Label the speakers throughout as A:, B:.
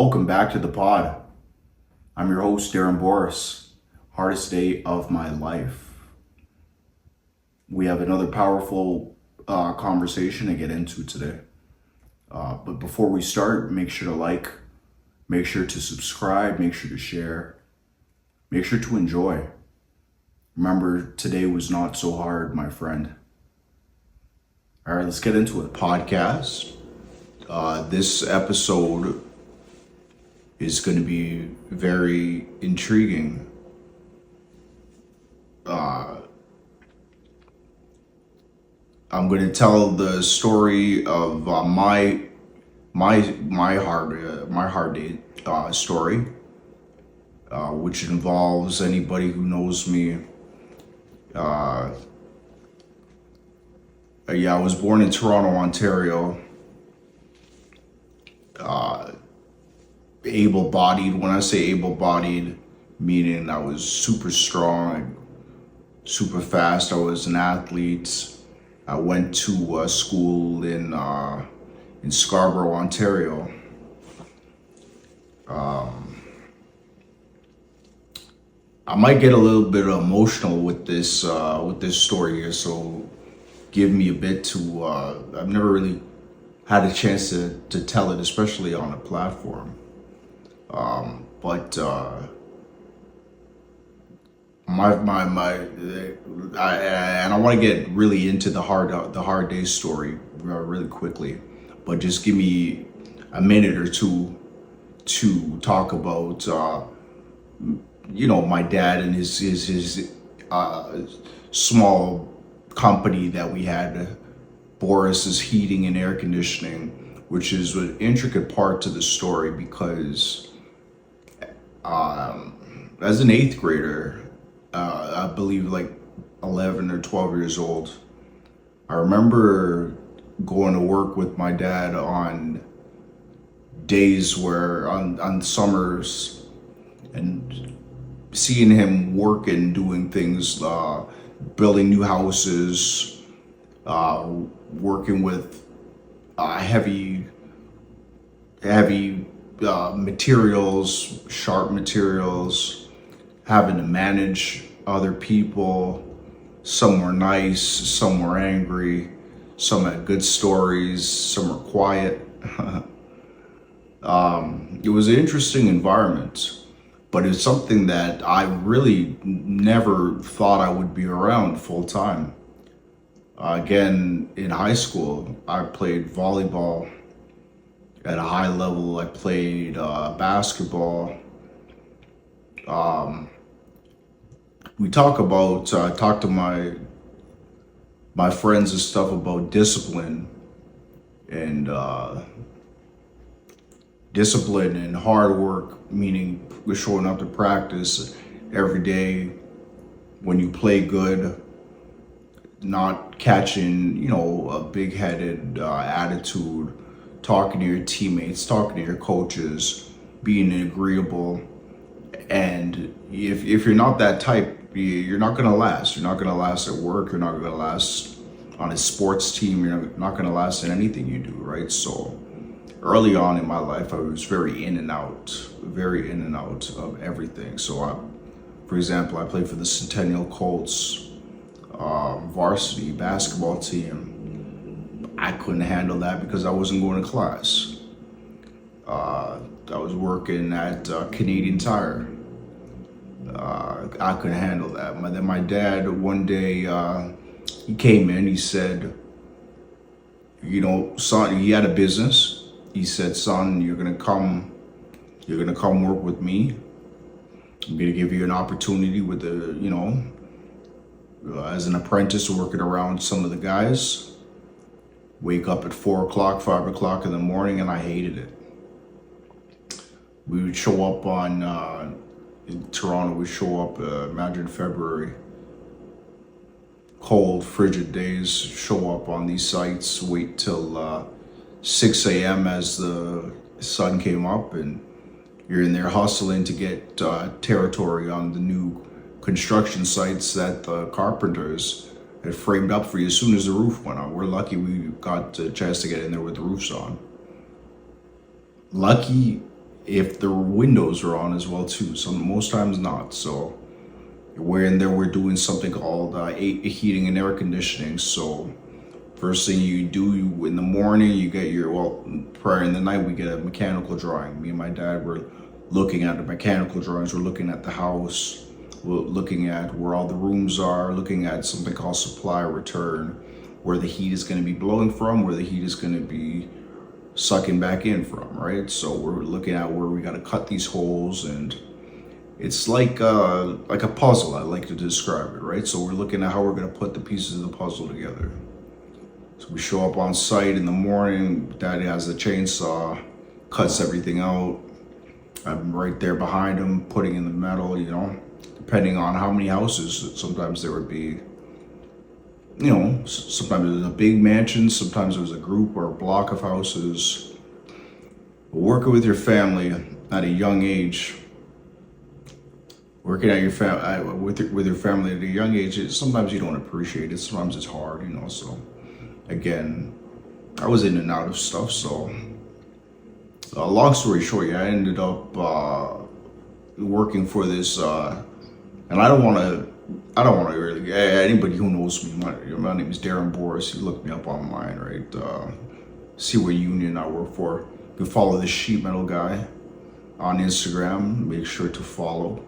A: Welcome back to the pod. I'm your host, Darren Borrice. Hardest day of my life. We have another powerful conversation to get into today. But before we start, make sure to like, make sure to subscribe, make sure to share, make sure to enjoy. Remember, today was not so hard, my friend. All right, let's get into it. Podcast. This episode is going to be very intriguing. I'm going to tell the story of my hard day story, which involves anybody who knows me. I was born in Toronto, Ontario. Able-bodied. When I say able-bodied, meaning I was super strong, super fast. I was an athlete. I went to school in Scarborough, Ontario. I might get a little bit emotional with this story here, so give me a bit to. I've never really had a chance to tell it, especially on a platform. And I want to get really into the hard day story really quickly, but just give me a minute or two to talk about my dad and his small company that we had, Borrice's Heating and Air Conditioning, which is an intricate part to the story because as an 8th grader, I believe like 11 or 12 years old, I remember going to work with my dad on days where on summers and seeing him working, doing things, building new houses, working with heavy materials, sharp materials, having to manage other people. Some were nice, some were angry, some had good stories, some were quiet. It was an interesting environment, but it's something that I really never thought I would be around full time. Again, in high school, I played volleyball at a high level. I played basketball. We talk to my friends and stuff about discipline and hard work, meaning we're showing up to practice every day when you play good, not catching, a big-headed attitude, talking to your teammates, talking to your coaches, being agreeable. And if you're not that type, you're not going to last. You're not going to last at work. You're not going to last on a sports team. You're not going to last in anything you do, right? So early on in my life, I was very in and out of everything. So for example, I played for the Centennial Colts varsity basketball team. I couldn't handle that because I wasn't going to class. I was working at Canadian Tire. I couldn't handle that. Then my dad, one day, he came in, he said, son, he had a business. He said, son, you're gonna come work with me. I'm gonna give you an opportunity with as an apprentice working around some of the guys. Wake up at 4 o'clock, 5 o'clock in the morning, and I hated it. We would show up in Toronto, we show up, imagine February, cold, frigid days, show up on these sites, wait till 6 a.m. as the sun came up, and you're in there hustling to get territory on the new construction sites that the carpenters had framed up for you as soon as the roof went on. We're lucky we got a chance to get in there with the roofs on. Lucky if the windows are on as well too. So most times not. So we're in there, we're doing something called heating and air conditioning. So first thing you do in the morning, you get prior in the night, we get a mechanical drawing. Me and my dad were looking at the mechanical drawings. We're looking at the house. We're looking at where all the rooms are, looking at something called supply return, where the heat is going to be blowing from, where the heat is going to be sucking back in from, right? So we're looking at where we got to cut these holes, and it's like a puzzle, I like to describe it, right? So we're looking at how we're going to put the pieces of the puzzle together. So we show up on site in the morning, Daddy has a chainsaw, cuts everything out. I'm right there behind him, putting in the metal, depending on how many houses. Sometimes there would be, sometimes it was a big mansion, sometimes it was a group or a block of houses. But working with your family at a young age, with your family at a young age, sometimes you don't appreciate it. Sometimes it's hard, So again, I was in and out of stuff. So long story short, I ended up working for this, and I don't want to really. Anybody who knows me, my name is Darren Borrice. You look me up online, right? See what union I work for. You can follow the sheet metal guy on Instagram. Make sure to follow.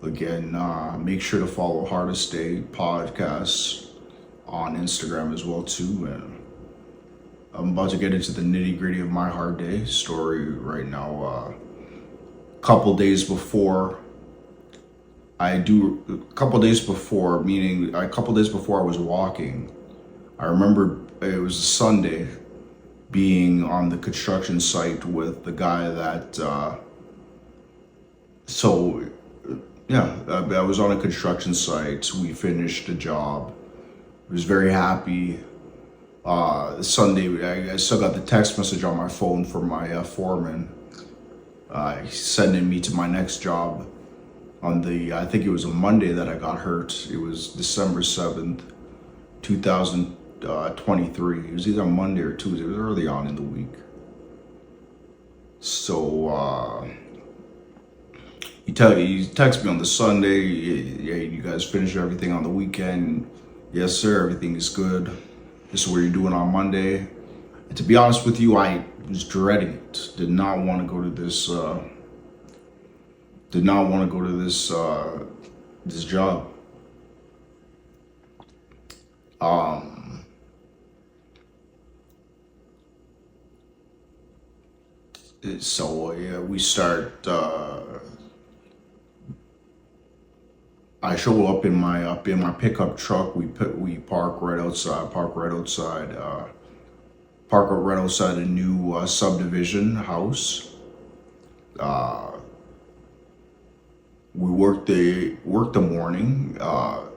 A: Again, make sure to follow Hardest Day Podcast on Instagram as well too. And I'm about to get into the nitty gritty of my hard day story right now. A couple days before, meaning a couple days before I was walking, I remember it was a Sunday, being on the construction site with the guy that, I was on a construction site. We finished a job. I was very happy. Sunday, I still got the text message on my phone from my foreman, sending me to my next job. I think it was a Monday that I got hurt. It was December 7th, 2023. It was either a Monday or Tuesday. It was early on in the week. So, he texted me on the Sunday, "Hey, you guys finished everything on the weekend?" "Yes, sir, everything is good. This is what you're doing on Monday." And to be honest with you, I was dreading it. Did not want to go to this this job. We start. I show up in my pickup truck. We park right outside. Park right outside a new subdivision house. We work the morning.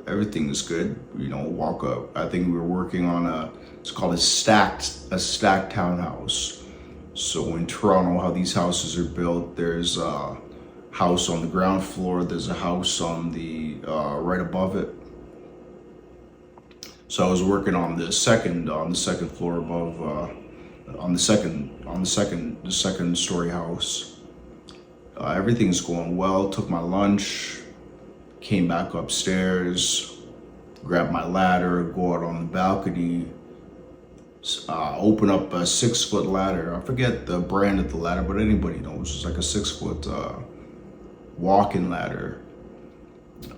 A: Everything is good. Walk up. I think we were working on it's called a stacked townhouse. So in Toronto, how these houses are built, there's a house on the ground floor. There's a house on the right above it. So I was working on the second floor above, on the second story house. Everything's going well. Took my lunch, came back upstairs, grabbed my ladder, go out on the balcony, open up a 6-foot ladder. I forget the brand of the ladder, but anybody knows. It's like a 6-foot walk-in ladder.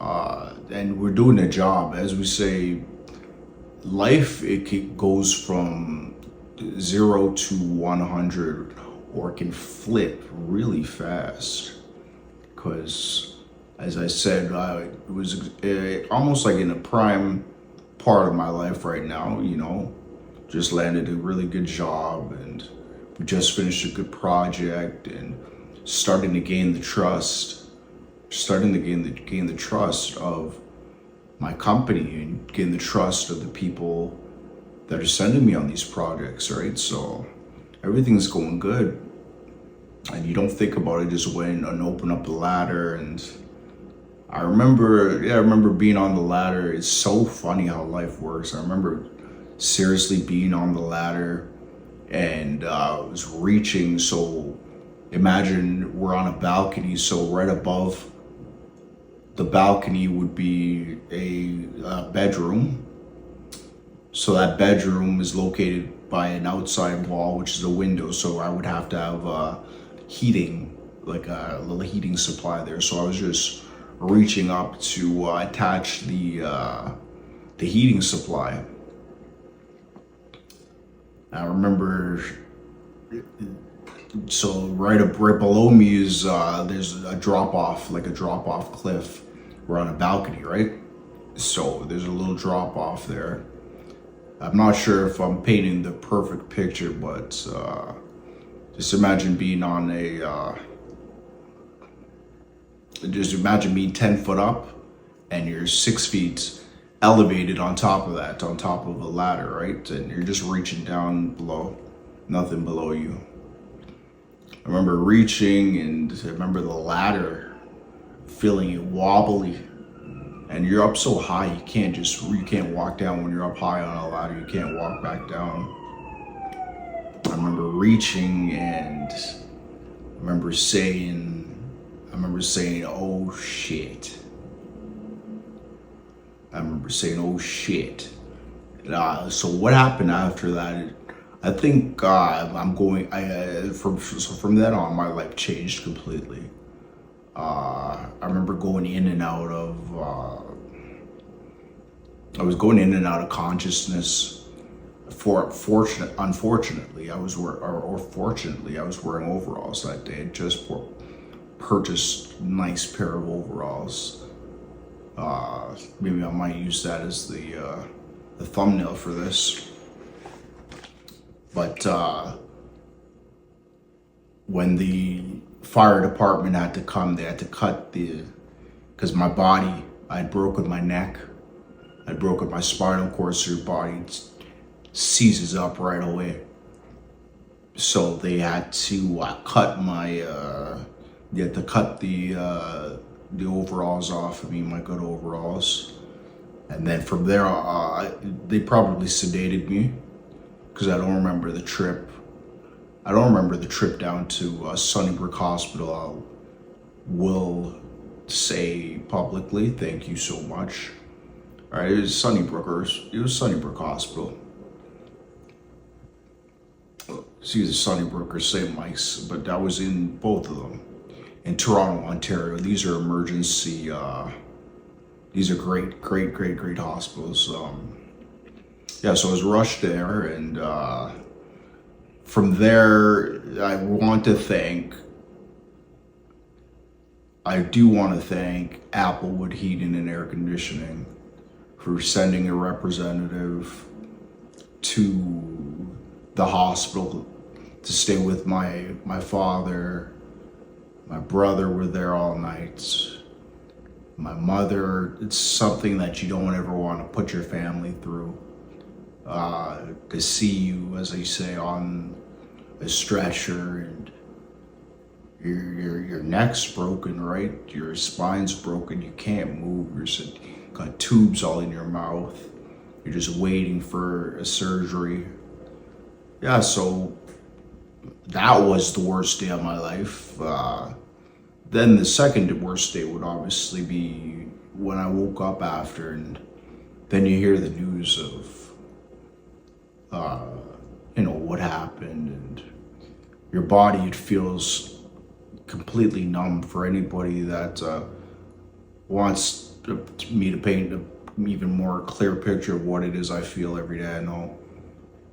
A: And we're doing a job. As we say, life, it goes from 0 to 100, or it can flip really fast. Because, as I said, it was almost like in a prime part of my life right now, just landed a really good job, and we just finished a good project, and starting to gain the trust of my company, and gain the trust of the people that are sending me on these projects, right? So everything's going good, and you don't think about it, just went and open up the ladder. And I remember being on the ladder. It's so funny how life works. I remember seriously being on the ladder, and I was reaching. So imagine we're on a balcony, so right above the balcony would be a bedroom. So that bedroom is located by an outside wall, which is a window. So I would have to have heating, like a little heating supply there. So I was just reaching up to attach the heating supply. I remember. So right below me is there's a drop off, like a drop off cliff. We're on a balcony, right? So there's a little drop off there. I'm not sure if I'm painting the perfect picture, but just imagine being on just imagine being 10 foot up and you're 6 feet elevated on top of that, on top of a ladder, right? And you're just reaching down below, nothing below you. I remember reaching, and I remember the ladder, feeling it wobbly. And you're up so high, you can't walk down when you're up high on a ladder. You can't walk back down. I remember reaching, and I remember saying, oh shit. I remember saying, oh shit. So what happened after that? I think from then on, my life changed completely. I remember going in and out of, I was going in and out of consciousness. Unfortunately, I was wearing overalls that day. I just purchased a nice pair of overalls. Maybe I might use that as the thumbnail for this. But when the fire department had to come, they had to cut because my body, I'd broken my neck, I'd broken my spinal cord, so your body seizes up right away. So they had to cut the overalls off of me, my good overalls. And then from there, they probably sedated me, because I don't remember the trip. I don't remember the trip down to Sunnybrook Hospital. I will say publicly, thank you so much. All right, it was Sunnybrook Hospital. It's either Sunnybrook or St. Mike's, but I was in both of them. In Toronto, Ontario. These are emergency, these are great hospitals. Yeah, so I was rushed there, and from there, I do want to thank Applewood Heating and Air Conditioning for sending a representative to the hospital to stay with my father. My brother were there all night. My mother, it's something that you don't ever want to put your family through. To see you, as I say, on a stretcher, and your neck's broken, right? Your spine's broken. You can't move. You're got tubes all in your mouth. You're just waiting for a surgery. Yeah, so that was the worst day of my life. Then the second worst day would obviously be when I woke up after, and then you hear the news of what happened, and your body, it feels completely numb. For anybody that wants me to paint an even more clear picture of what it is I feel every day. I know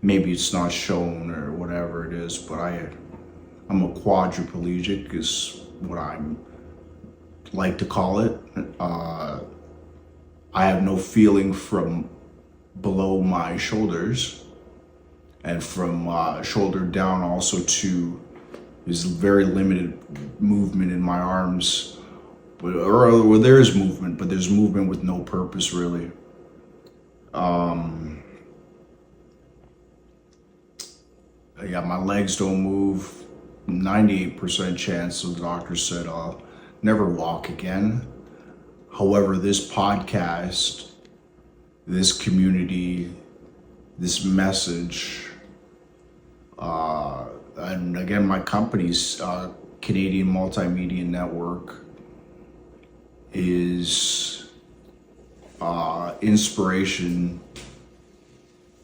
A: maybe it's not shown or whatever it is, but I'm a quadriplegic is what I like to call it. I have no feeling from below my shoulders, and from shoulder down also to there's very limited movement in my arms, or there is movement, but there's movement with no purpose really. Yeah, my legs don't move. 98% chance, so the doctor said I'll never walk again. However, this podcast, this community, this message, and again, my company's Canadian Multimedia Network is inspiration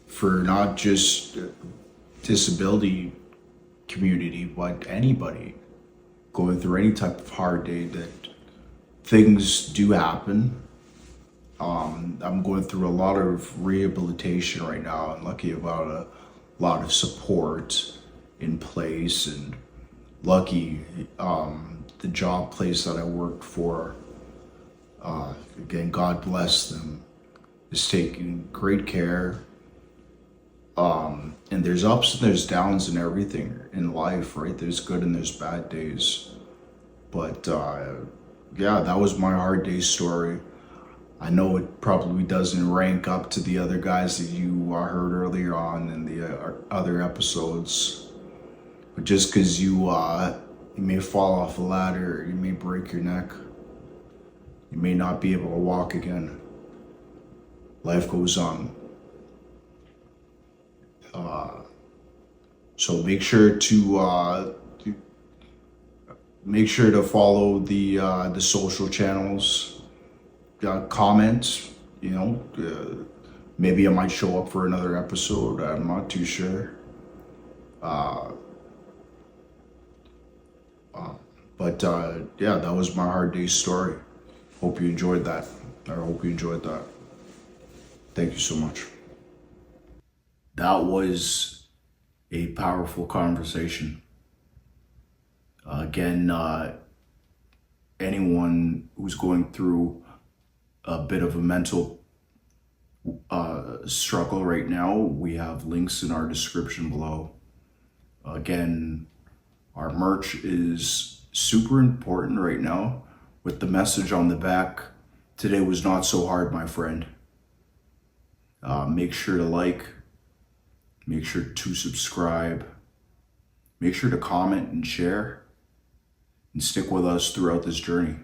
A: for not just disability community, but anybody going through any type of hard day, that things do happen. I'm going through a lot of rehabilitation right now. I'm lucky about a lot of support in place, and lucky the job place that I worked for, again, God bless them, is taking great care. And there's ups and there's downs and everything in life, right? There's good and there's bad days. But yeah, that was my hard day story. I know it probably doesn't rank up to the other guys that you heard earlier on in the other episodes. But just because you may fall off a ladder, you may break your neck, you may not be able to walk again. Life goes on. So make sure to follow the social channels. Comment. Maybe I might show up for another episode. I'm not too sure. But yeah, that was my hard day story. Hope you enjoyed that. Thank you so much. That was a powerful conversation. Again, anyone who's going through a bit of a mental struggle right now, we have links in our description below. Again, our merch is super important right now, with the message on the back: today was not so hard, my friend. Make sure to like, make sure to subscribe, make sure to comment and share, and stick with us throughout this journey.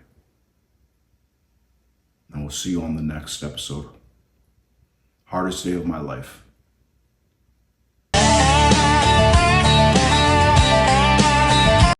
A: And we'll see you on the next episode. Hardest day of my life.